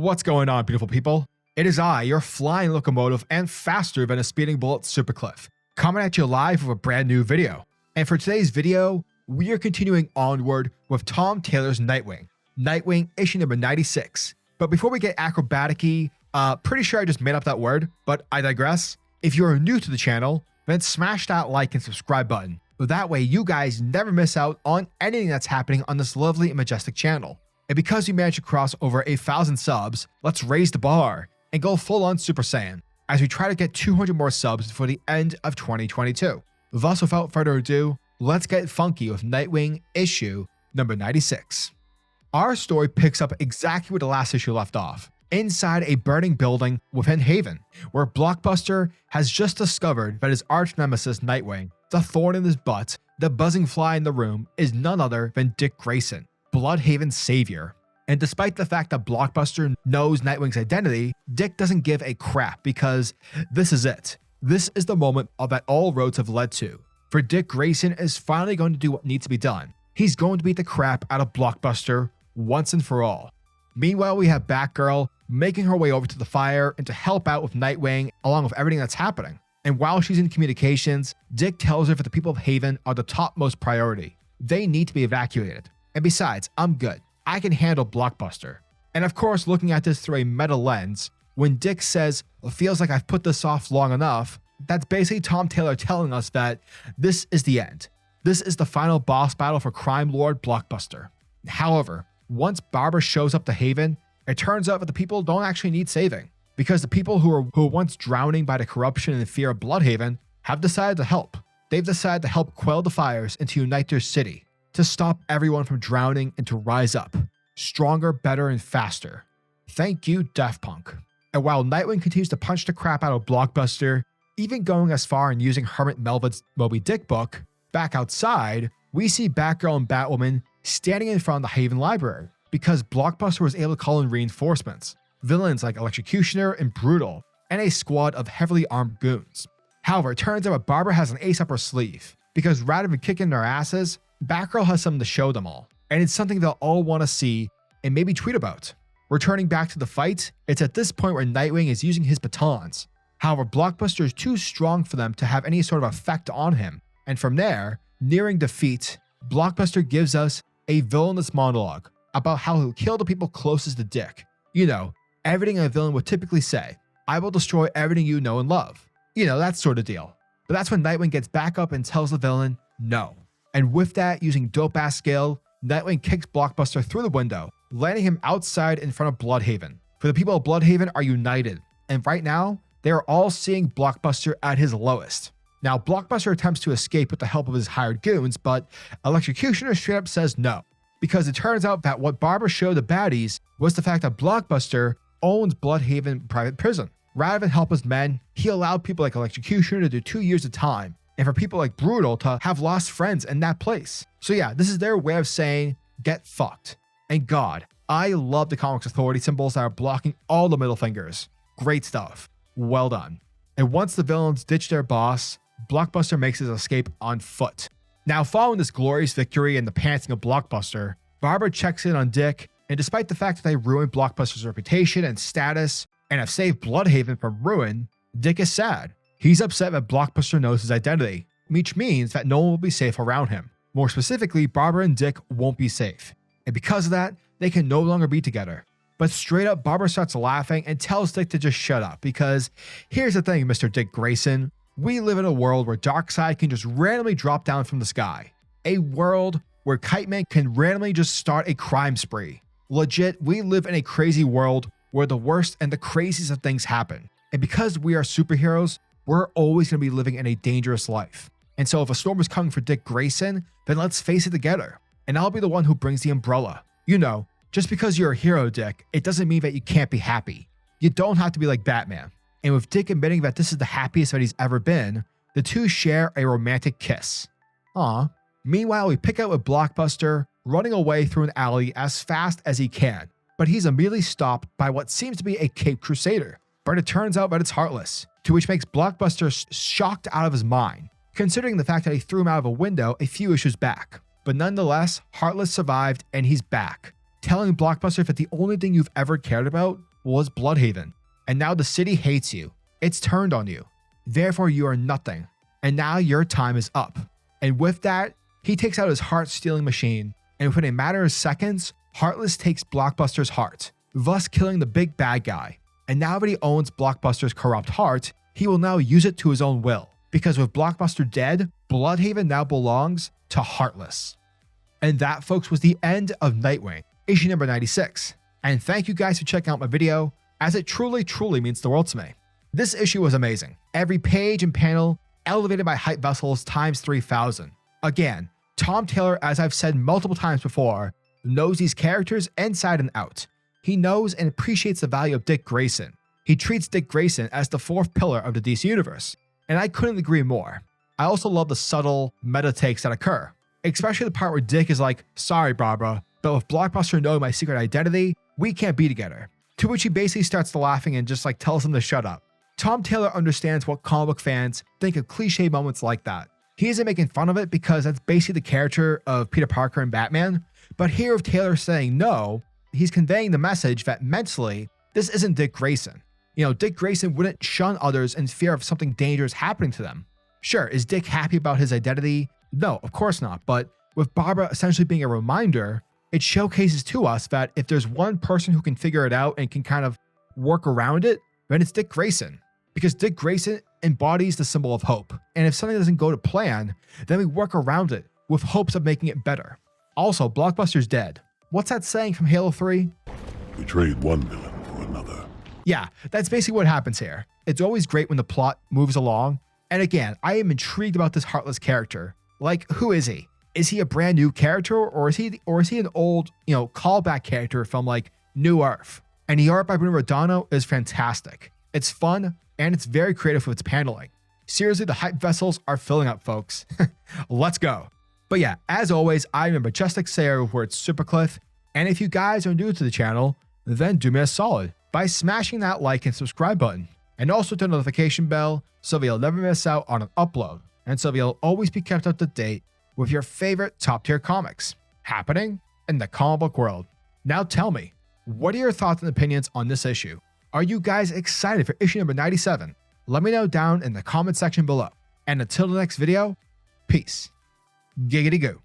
What's going on, beautiful people? It is I, your flying locomotive and faster than a speeding bullet SuperCliff, coming at you live with a brand new video. And for today's video, we are continuing onward with Tom Taylor's Nightwing. Nightwing issue number 96. But before we get acrobatic-y, pretty sure I just made up that word, but I digress. If you are new to the channel, then smash that like and subscribe button. That way you guys never miss out on anything that's happening on this lovely and majestic channel. And because we managed to cross over 1,000 subs, let's raise the bar and go full on Super Saiyan as we try to get 200 more subs before the end of 2022. Thus, without further ado, let's get funky with Nightwing issue number 96. Our story picks up exactly where the last issue left off, inside a burning building within Haven, where Blockbuster has just discovered that his arch nemesis Nightwing, the thorn in his butt, the buzzing fly in the room, is none other than Dick Grayson, Bludhaven's savior. And despite the fact that Blockbuster knows Nightwing's identity, Dick doesn't give a crap because this is it. This is the moment that all roads have led to. For Dick Grayson is finally going to do what needs to be done. He's going to beat the crap out of Blockbuster once and for all. Meanwhile, we have Batgirl making her way over to the fire and to help out with Nightwing along with everything that's happening. And while she's in communications, Dick tells her that the people of Haven are the topmost priority. They need to be evacuated. And besides, I'm good. I can handle Blockbuster. And of course, looking at this through a meta lens, when Dick says, "It feels like I've put this off long enough," that's basically Tom Taylor telling us that this is the end. This is the final boss battle for crime lord Blockbuster. However, once Barbara shows up to Haven, it turns out that the people don't actually need saving, because the people who were once drowning by the corruption and fear of Bludhaven have decided to help. They've decided to help quell the fires and to unite their city, to stop everyone from drowning and to rise up, stronger, better, and faster. Thank you, Daft Punk. And while Nightwing continues to punch the crap out of Blockbuster, even going as far and using Hermit Melvin's Moby Dick book, back outside, we see Batgirl and Batwoman standing in front of the Haven Library because Blockbuster was able to call in reinforcements, villains like Electrocutioner and Brutal, and a squad of heavily armed goons. However, it turns out that Barbara has an ace up her sleeve, because rather than kicking their asses, Batgirl has something to show them all, and it's something they'll all want to see and maybe tweet about. Returning back to the fight, it's at this point where Nightwing is using his batons. However, Blockbuster is too strong for them to have any sort of effect on him, and from there, nearing defeat, Blockbuster gives us a villainous monologue about how he'll kill the people closest to Dick. You know, everything a villain would typically say. "I will destroy everything you know and love." You know, that sort of deal. But that's when Nightwing gets back up and tells the villain, no. And with that, using dope-ass skill, Nightwing kicks Blockbuster through the window, landing him outside in front of Bludhaven. For the people of Bludhaven are united, and right now, they are all seeing Blockbuster at his lowest. Now, Blockbuster attempts to escape with the help of his hired goons, but Electrocutioner straight up says no, because it turns out that what Barbara showed the baddies was the fact that Blockbuster owns Bludhaven Private Prison. Rather than help his men, he allowed people like Electrocutioner to do 2 years of time, and for people like Brutal to have lost friends in that place. So yeah, this is their way of saying, get fucked. And God, I love the comics authority symbols that are blocking all the middle fingers. Great stuff. Well done. And once the villains ditch their boss, Blockbuster makes his escape on foot. Now, following this glorious victory and the pantsing of Blockbuster, Barbara checks in on Dick, and despite the fact that they ruined Blockbuster's reputation and status and have saved Bludhaven from ruin, Dick is sad. He's upset that Blockbuster knows his identity, which means that no one will be safe around him. More specifically, Barbara and Dick won't be safe. And because of that, they can no longer be together. But straight up, Barbara starts laughing and tells Dick to just shut up, because here's the thing, Mr. Dick Grayson. We live in a world where Darkseid can just randomly drop down from the sky. A world where Kite Man can randomly just start a crime spree. Legit, we live in a crazy world where the worst and the craziest of things happen. And because we are superheroes, we're always going to be living in a dangerous life. And so if a storm is coming for Dick Grayson, then let's face it together. And I'll be the one who brings the umbrella. You know, just because you're a hero, Dick, it doesn't mean that you can't be happy. You don't have to be like Batman. And with Dick admitting that this is the happiest that he's ever been, the two share a romantic kiss. Aw. Meanwhile, we pick out with Blockbuster running away through an alley as fast as he can. But he's immediately stopped by what seems to be a Caped Crusader. But it turns out that it's Heartless, to which makes Blockbuster shocked out of his mind, considering the fact that he threw him out of a window a few issues back. But nonetheless, Heartless survived and he's back, telling Blockbuster that the only thing you've ever cared about was Bludhaven, and now the city hates you. It's turned on you. Therefore, you are nothing, and now your time is up. And with that, he takes out his heart-stealing machine, and within a matter of seconds, Heartless takes Blockbuster's heart, thus killing the big bad guy. And now that he owns Blockbuster's corrupt heart, he will now use it to his own will, because with Blockbuster dead, Bludhaven now belongs to Heartless. And that, folks, was the end of Nightwing, issue number 96. And thank you guys for checking out my video, as it truly means the world to me. This issue was amazing. Every page and panel elevated by hype vessels times 3,000. Again, Tom Taylor, as I've said multiple times before, knows these characters inside and out. He knows and appreciates the value of Dick Grayson. He treats Dick Grayson as the fourth pillar of the DC Universe, and I couldn't agree more. I also love the subtle meta takes that occur, especially the part where Dick is like, "Sorry, Barbara, but with Blockbuster knowing my secret identity, we can't be together." To which he basically starts laughing and just tells him to shut up. Tom Taylor understands what comic book fans think of cliche moments like that. He isn't making fun of it because that's basically the character of Peter Parker and Batman, but here with Taylor saying no, he's conveying the message that mentally, this isn't Dick Grayson. Dick Grayson wouldn't shun others in fear of something dangerous happening to them. Sure, is Dick happy about his identity? No, of course not, but with Barbara essentially being a reminder, it showcases to us that if there's one person who can figure it out and can kind of work around it, then it's Dick Grayson. Because Dick Grayson embodies the symbol of hope. And if something doesn't go to plan, then we work around it with hopes of making it better. Also, Blockbuster's dead. What's that saying from Halo 3? We trade one villain for another. Yeah, that's basically what happens here. It's always great when the plot moves along. And again, I am intrigued about this Heartless character. Like, who is he? Is he a brand new character, or is he an old, callback character from New Earth? And the art by Bruno Rodano is fantastic. It's fun, and it's very creative with its paneling. Seriously, the hype vessels are filling up, folks. Let's go. But yeah, as always, I'm a majestic sayer where it's SuperCliff, and if you guys are new to the channel, then do me a solid by smashing that like and subscribe button, and also the notification bell so that you'll never miss out on an upload, and so that you'll always be kept up to date with your favorite top tier comics happening in the comic book world. Now tell me, what are your thoughts and opinions on this issue? Are you guys excited for issue number 97? Let me know down in the comment section below. And until the next video, peace. Giggity goo.